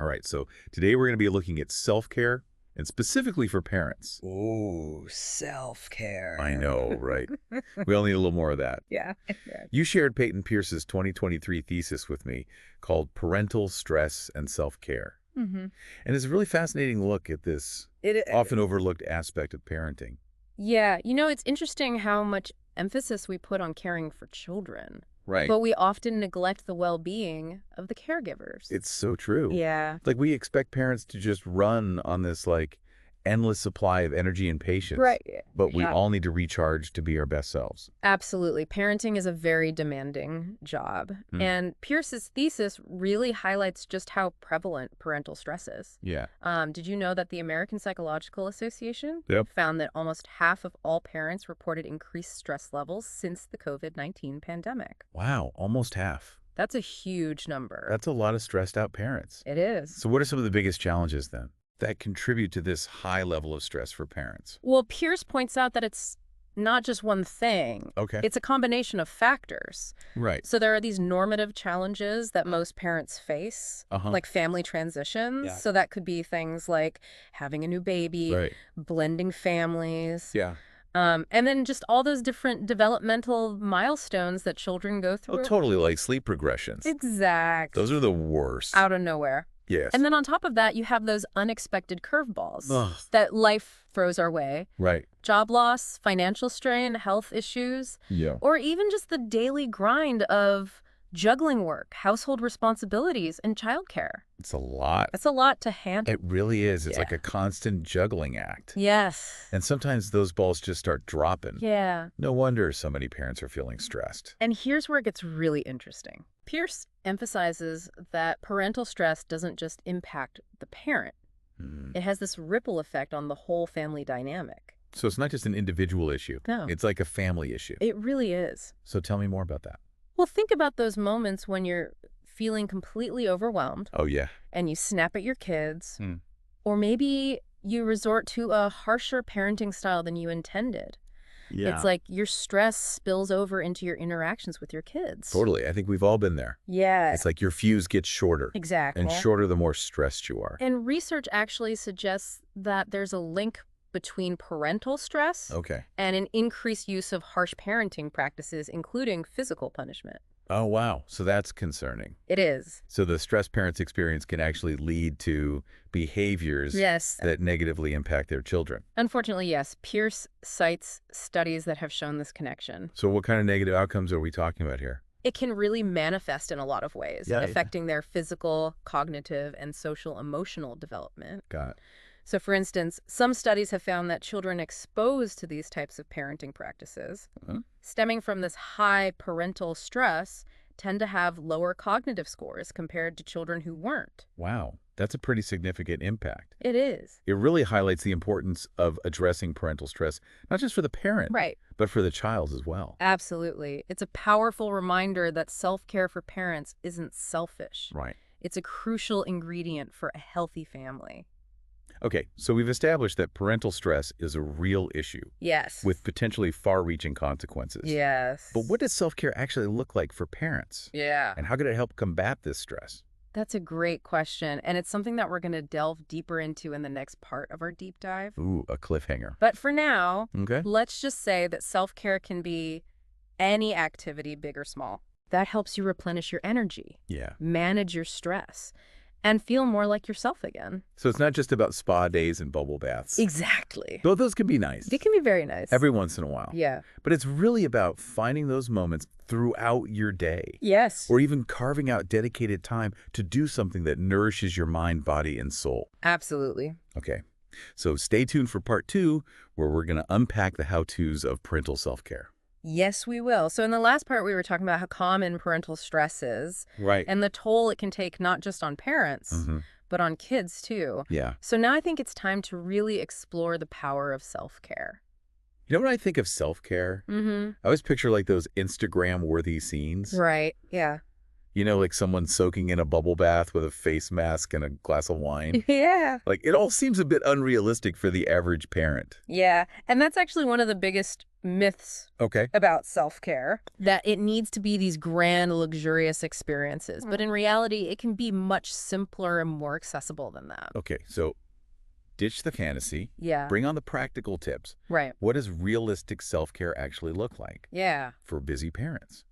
All right, so today we're going to be looking at self-care and specifically for parents. Ooh, self-care. I know, right? We all need a little more of that. Yeah. Yeah. You shared Peyton Pierce's 2023 thesis with me called Parental Stress and Self-Care. Mm-hmm. And it's a really fascinating look at this often overlooked aspect of parenting. Yeah, it's interesting how much emphasis we put on caring for children, Right. but we often neglect the well-being of the caregivers. It's so true. Yeah. Like we expect parents to just run on this endless supply of energy and patience. Right. But we Yeah. all need to recharge to be our best selves. Absolutely. Parenting is a very demanding job. And Pierce's thesis really highlights just how prevalent parental stress is. Yeah. Did you know that the American Psychological Association Yep. found that almost half of all parents reported increased stress levels since the COVID-19 pandemic? Wow, almost half. That's a huge number. That's a lot of stressed out parents. It is. So what are some of the biggest challenges then that contribute to this high level of stress for parents? Well, Pierce points out that it's not just one thing. Okay. It's a combination of factors. Right. So there are these normative challenges that most parents face, like family transitions. Yeah. So that could be things like having a new baby, Right. blending families. Yeah. And then just all those different developmental milestones that children go through. Oh, totally, like sleep regressions. Exactly. Those are the worst. Out of nowhere. Yes. And then on top of that, you have those unexpected curveballs Ugh. that life throws our way. Right. Job loss, financial strain, health issues, Yeah. or even just the daily grind of juggling work, household responsibilities, and childcare. It's a lot. That's a lot to handle. It really is. It's Yeah. like a constant juggling act. Yes. And sometimes those balls just start dropping. Yeah. No wonder so many parents are feeling stressed. And here's where it gets really interesting. Pierce emphasizes that parental stress doesn't just impact the parent. It has this ripple effect on the whole family dynamic. So it's not just an individual issue. No. It's like a family issue. It really is. So tell me more about that. Well, think about those moments when you're feeling completely overwhelmed Oh, yeah. and you snap at your kids, Hmm. or maybe you resort to a harsher parenting style than you intended. Yeah. It's like your stress spills over into your interactions with your kids. Totally. I think we've all been there. Yeah. It's like your fuse gets shorter. Exactly. And shorter the more stressed you are. And research actually suggests that there's a link between parental stress Okay. and an increased use of harsh parenting practices, including physical punishment. Oh, wow. So that's concerning. It is. So the stressed parents experience can actually lead to behaviors Yes. that negatively impact their children. Unfortunately, yes. Pierce cites studies that have shown this connection. So what kind of negative outcomes are we talking about here? It can really manifest in a lot of ways, Yeah. affecting their physical, cognitive, and social emotional development. Got it. So, for instance, some studies have found that children exposed to these types of parenting practices, stemming from this high parental stress, tend to have lower cognitive scores compared to children who weren't. Wow. That's a pretty significant impact. It is. It really highlights the importance of addressing parental stress, not just for the parent, Right. but for the child as well. Absolutely. It's a powerful reminder that self-care for parents isn't selfish. Right. It's a crucial ingredient for a healthy family. Okay, so we've established that parental stress is a real issue Yes. with potentially far-reaching consequences. Yes. But what does self-care actually look like for parents? Yeah. And how could it help combat this stress? That's a great question, and it's something that we're going to delve deeper into in the next part of our deep dive. Ooh, a cliffhanger. But for now, Okay. let's just say that self-care can be any activity, big or small, that helps you replenish your energy, Yeah. manage your stress, and feel more like yourself again. So it's not just about spa days and bubble baths. Exactly. Though those can be nice. They can be very nice. Every once in a while. Yeah. But it's really about finding those moments throughout your day. Yes. Or even carving out dedicated time to do something that nourishes your mind, body, and soul. Absolutely. Okay. So stay tuned for part 2, where we're going to unpack the how-tos of parental self-care. Yes, we will. So in the last part, we were talking about how common parental stress is Right. and the toll it can take not just on parents, but on kids too. Yeah. So now I think it's time to really explore the power of self-care. You know when I think of self-care? I always picture like those Instagram-worthy scenes. Right. Yeah. You know, like someone soaking in a bubble bath with a face mask and a glass of wine. Yeah. Like, it all seems a bit unrealistic for the average parent. Yeah, and that's actually one of the biggest myths Okay. about self-care, that it needs to be these grand, luxurious experiences. But in reality, it can be much simpler and more accessible than that. Okay, so ditch the fantasy. Yeah, Bring on the practical tips. right. What does realistic self-care actually look like Yeah. for busy parents?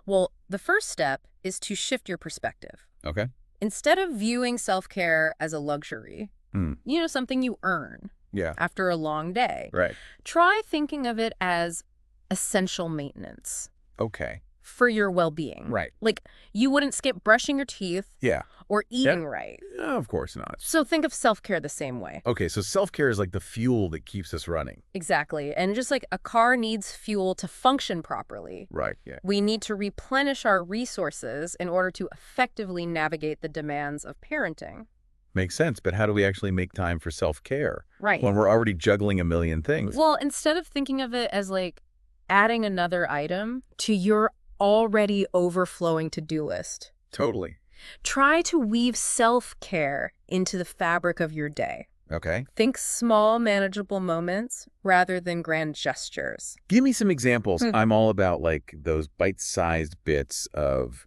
Well, the first step is to shift your perspective. Okay. Instead of viewing self-care as a luxury, Hmm. something you earn Yeah. after a long day, Right. try thinking of it as essential maintenance Okay. for your well-being. Right. Like, you wouldn't skip brushing your teeth Yeah. or eating right. Of course not. So think of self-care the same way. Okay, so self-care is like the fuel that keeps us running. Exactly. And just like a car needs fuel to function properly, Right, yeah. we need to replenish our resources in order to effectively navigate the demands of parenting. Makes sense, but how do we actually make time for self-care Right. when we're already juggling a million things? Well, instead of thinking of it as like adding another item to your already overflowing to-do list, Totally. try to weave self-care into the fabric of your day. Okay. Think small, manageable moments rather than grand gestures. Give me some examples. I'm all about like those bite-sized bits of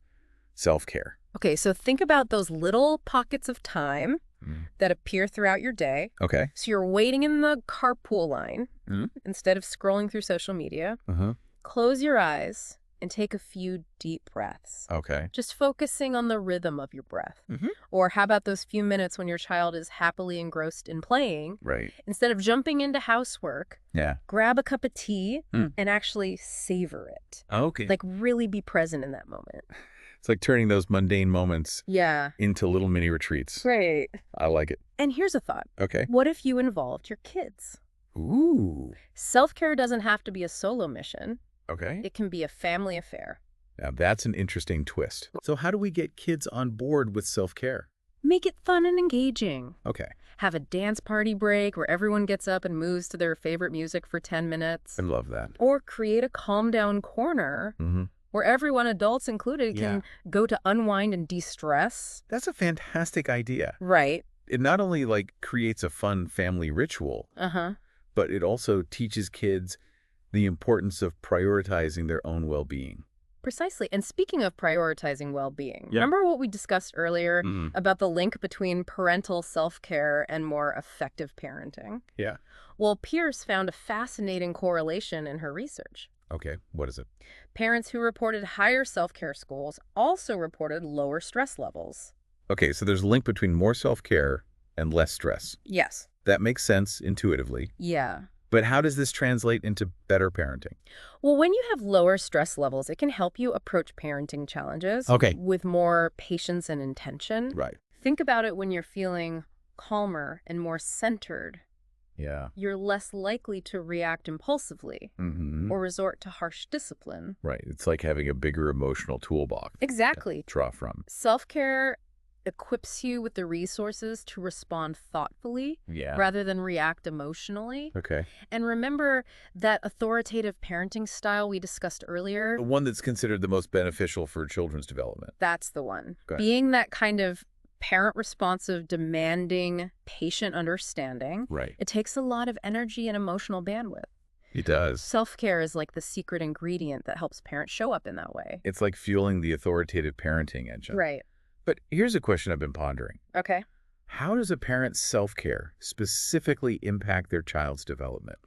self-care. Okay, so think about those little pockets of time Mm. that appear throughout your day. Okay. So you're waiting in the carpool line Mm. instead of scrolling through social media. Uh-huh. Close your eyes and take a few deep breaths. Okay. Just focusing on the rhythm of your breath. Mhm. Or how about those few minutes when your child is happily engrossed in playing? Right. Instead of jumping into housework, Yeah. grab a cup of tea Mm. and actually savor it. Okay. Like, really be present in that moment. It's like turning those mundane moments Yeah. into little mini retreats. Great. I like it. And here's a thought. Okay. What if you involved your kids? Ooh. Self-care doesn't have to be a solo mission. Okay. It can be a family affair. Now that's an interesting twist. So how do we get kids on board with self-care? Make it fun and engaging. Okay. Have a dance party break where everyone gets up and moves to their favorite music for 10 minutes. I love that. Or create a calm down corner Mm-hmm. where everyone, adults included, can go to unwind and de-stress. That's a fantastic idea. Right. It not only like creates a fun family ritual, Uh-huh. but it also teaches kids the importance of prioritizing their own well-being. Precisely. And speaking of prioritizing well-being, Yeah. remember what we discussed earlier Mm. about the link between parental self-care and more effective parenting? Yeah. Well, Pierce found a fascinating correlation in her research. Okay. What is it? Parents who reported higher self-care scores also reported lower stress levels. Okay, so there's a link between more self-care and less stress. Yes. That makes sense intuitively. Yeah. But how does this translate into better parenting? Well, when you have lower stress levels, it can help you approach parenting challenges Okay. with more patience and intention. Right. Think about it when you're feeling calmer and more centered. Yeah. You're less likely to react impulsively Mm-hmm. or resort to harsh discipline. Right. It's like having a bigger emotional toolbox Exactly. to draw from. Self-care equips you with the resources to respond thoughtfully Yeah. rather than react emotionally. Okay. And remember that authoritative parenting style we discussed earlier? The one that's considered the most beneficial for children's development. That's the one. Okay. Being that kind of parent-responsive, demanding, patient understanding, Right. it takes a lot of energy and emotional bandwidth. It does. Self-care is like the secret ingredient that helps parents show up in that way. It's like fueling the authoritative parenting engine. Right. But here's a question I've been pondering. Okay. How does a parent's self-care specifically impact their child's development?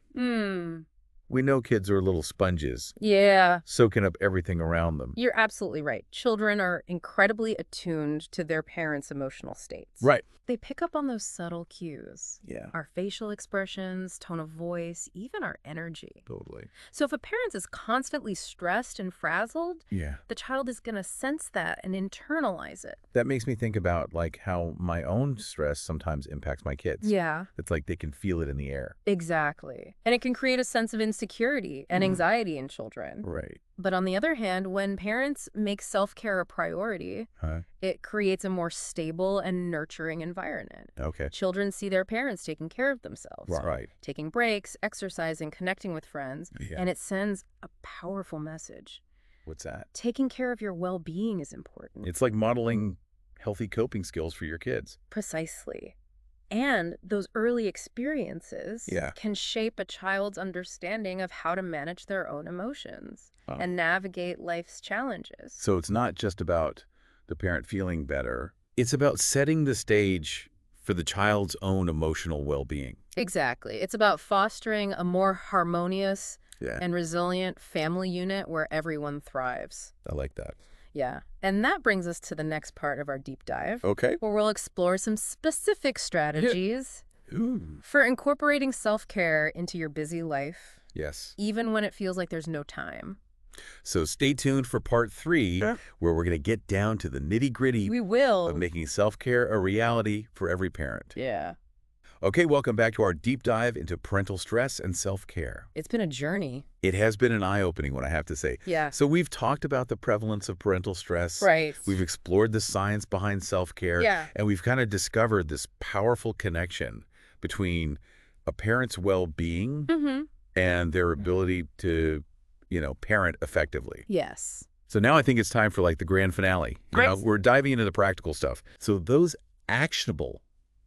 We know kids are little sponges, Yeah. soaking up everything around them. You're absolutely right. Children are incredibly attuned to their parents' emotional states. Right. They pick up on those subtle cues. Yeah. Our facial expressions, tone of voice, even our energy. Totally. So if a parent is constantly stressed and frazzled, Yeah. the child is going to sense that and internalize it. That makes me think about like how my own stress sometimes impacts my kids. Yeah, It's like they can feel it in the air. exactly. And it can create a sense of insecurity and anxiety in children. Right. But on the other hand, when parents make self-care a priority, Huh? it creates a more stable and nurturing environment. Okay. Children see their parents taking care of themselves, Right. taking breaks, exercising, connecting with friends, Yeah. and it sends a powerful message. What's that? Taking care of your well-being is important. It's like modeling healthy coping skills for your kids. Precisely. And those early experiences Yeah. can shape a child's understanding of how to manage their own emotions and navigate life's challenges. So it's not just about the parent feeling better. It's about setting the stage for the child's own emotional well-being. Exactly. It's about fostering a more harmonious Yeah. and resilient family unit where everyone thrives. I like that. Yeah. And that brings us to the next part of our deep dive, Okay. where we'll explore some specific strategies Ooh. for incorporating self-care into your busy life, Yes. even when it feels like there's no time. So stay tuned for part 3, where we're going to get down to the nitty-gritty We will. of making self-care a reality for every parent. Yeah. Okay, welcome back to our deep dive into parental stress and self-care. It's been a journey. It has been an eye-opening one, I have to say. Yeah. So we've talked about the prevalence of parental stress. Right. We've explored the science behind self-care. Yeah. And we've kind of discovered this powerful connection between a parent's well-being and their ability to, parent effectively. Yes. So now I think it's time for like the grand finale. Great. We're diving into the practical stuff. So those actionable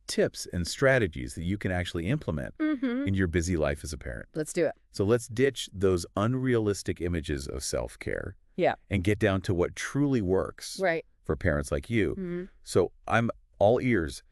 tips and strategies that you can actually implement in your busy life as a parent. Let's do it. So let's ditch those unrealistic images of self-care Yeah. and get down to what truly works Right. for parents like you. So I'm all ears.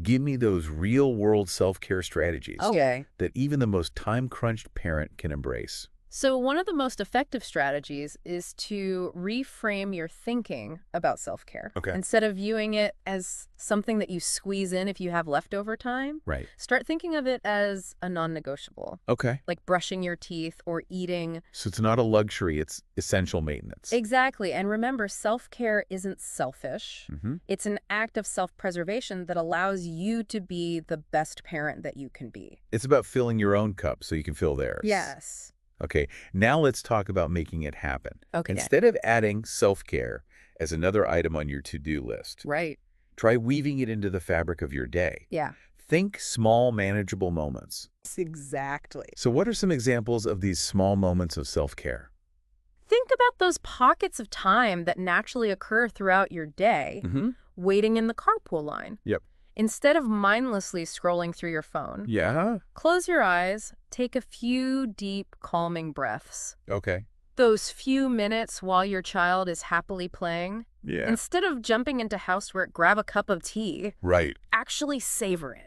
Give me those real-world self-care strategies Okay. that even the most time-crunched parent can embrace. So one of the most effective strategies is to reframe your thinking about self-care. Okay. Instead of viewing it as something that you squeeze in if you have leftover time, Right. start thinking of it as a non-negotiable, Okay. like brushing your teeth or eating. So it's not a luxury, it's essential maintenance. Exactly. And remember, self-care isn't selfish. Mm-hmm. It's an act of self-preservation that allows you to be the best parent that you can be. It's about filling your own cup so you can fill theirs. Yes. Okay, now let's talk about making it happen. Okay. Instead of adding self-care as another item on your to-do list, Right. try weaving it into the fabric of your day. Yeah. Think small, manageable moments. Exactly. So what are some examples of these small moments of self-care? Think about those pockets of time that naturally occur throughout your day, waiting in the carpool line. Yep. Instead of mindlessly scrolling through your phone, Yeah? close your eyes, take a few deep, calming breaths. Okay. Those few minutes while your child is happily playing, Yeah. instead of jumping into housework, grab a cup of tea. Right. Actually savor it.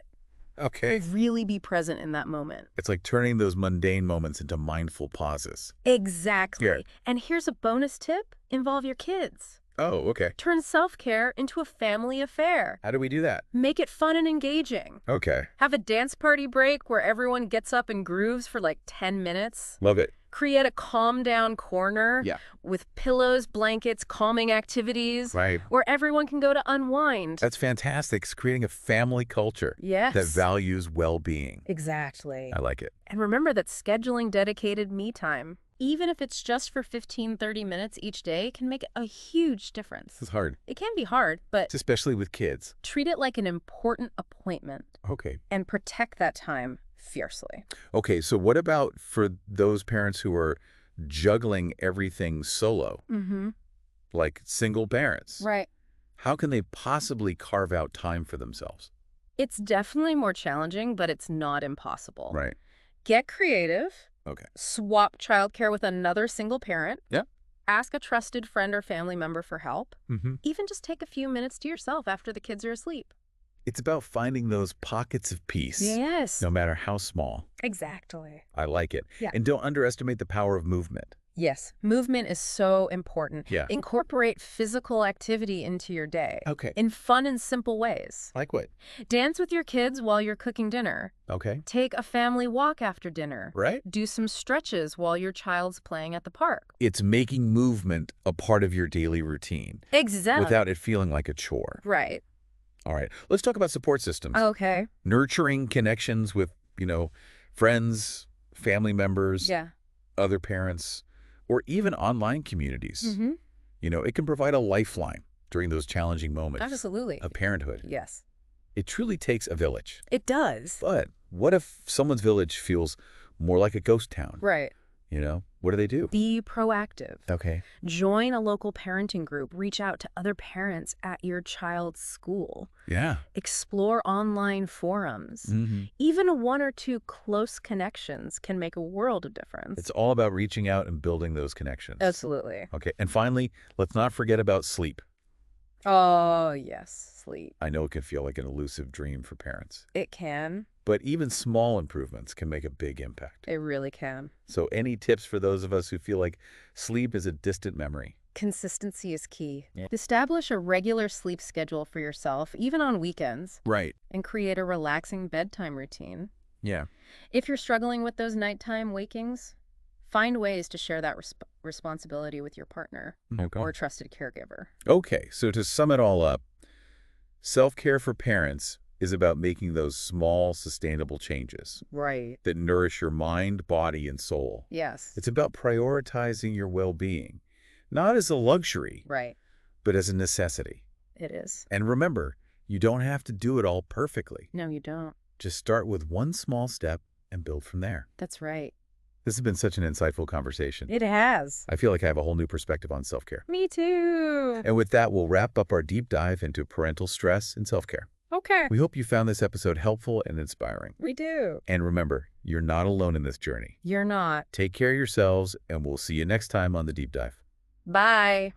Okay. Really be present in that moment. It's like turning those mundane moments into mindful pauses. Exactly. Yeah. And here's a bonus tip. Involve your kids. Oh, okay. Turn self-care into a family affair. How do we do that? Make it fun and engaging. Okay. Have a dance party break where everyone gets up and grooves for like 10 minutes. Love it. Create a calm down corner with pillows, blankets, calming activities. Right. Where everyone can go to unwind. That's fantastic. It's creating a family culture Yes. that values well-being. Exactly. I like it. And remember that scheduling dedicated me time, even if it's just for 15-30 minutes each day, can make a huge difference. It's hard. It can be hard, but Especially with kids. treat it like an important appointment Okay. and protect that time fiercely. Okay, so what about for those parents who are juggling everything solo, like single parents? Right. How can they possibly carve out time for themselves? It's definitely more challenging, but it's not impossible. Right. Get creative. Okay. Swap childcare with another single parent. Yeah. Ask a trusted friend or family member for help. Mm-hmm. Even just take a few minutes to yourself after the kids are asleep. It's about finding those pockets of peace. Yes. No matter how small. Exactly. I like it. Yeah. And don't underestimate the power of movement. Yes. Movement is so important. Yeah. Incorporate physical activity into your day. Okay. In fun and simple ways. Like what? Dance with your kids while you're cooking dinner. Okay. Take a family walk after dinner. Right? Do some stretches while your child's playing at the park. It's making movement a part of your daily routine Exactly. without it feeling like a chore. Right. All right. Let's talk about support systems. Okay. Nurturing connections with, friends, family members, Yeah. other parents, or even online communities. Mm-hmm. It can provide a lifeline during those challenging moments Absolutely. of parenthood. Yes. It truly takes a village. It does. But what if someone's village feels more like a ghost town? Right. What do they do? Be proactive. Okay. Join a local parenting group. Reach out to other parents at your child's school. Yeah. Explore online forums. Mm-hmm. Even one or two close connections can make a world of difference. It's all about reaching out and building those connections. Absolutely. Okay. And finally, let's not forget about sleep. Oh, yes, sleep. I know it can feel like an elusive dream for parents, It can. but even small improvements can make a big impact. It really can. So any tips for those of us who feel like sleep is a distant memory? Consistency is key. Yeah. Establish a regular sleep schedule for yourself, even on weekends, Right. and create a relaxing bedtime routine. Yeah. If you're struggling with those nighttime wakings, find ways to share that responsibility with your partner Okay. or trusted caregiver. Okay. So to sum it all up, self-care for parents is about making those small, sustainable changes Right. that nourish your mind, body, and soul. Yes. It's about prioritizing your well-being, not as a luxury, Right. but as a necessity. It is. And remember, you don't have to do it all perfectly. No, you don't. Just start with one small step and build from there. That's right. This has been such an insightful conversation. It has. I feel like I have a whole new perspective on self-care. Me too. And with that, we'll wrap up our deep dive into parental stress and self-care. Okay. We hope you found this episode helpful and inspiring. We do. And remember, you're not alone in this journey. You're not. Take care of yourselves, and we'll see you next time on The Deep Dive. Bye.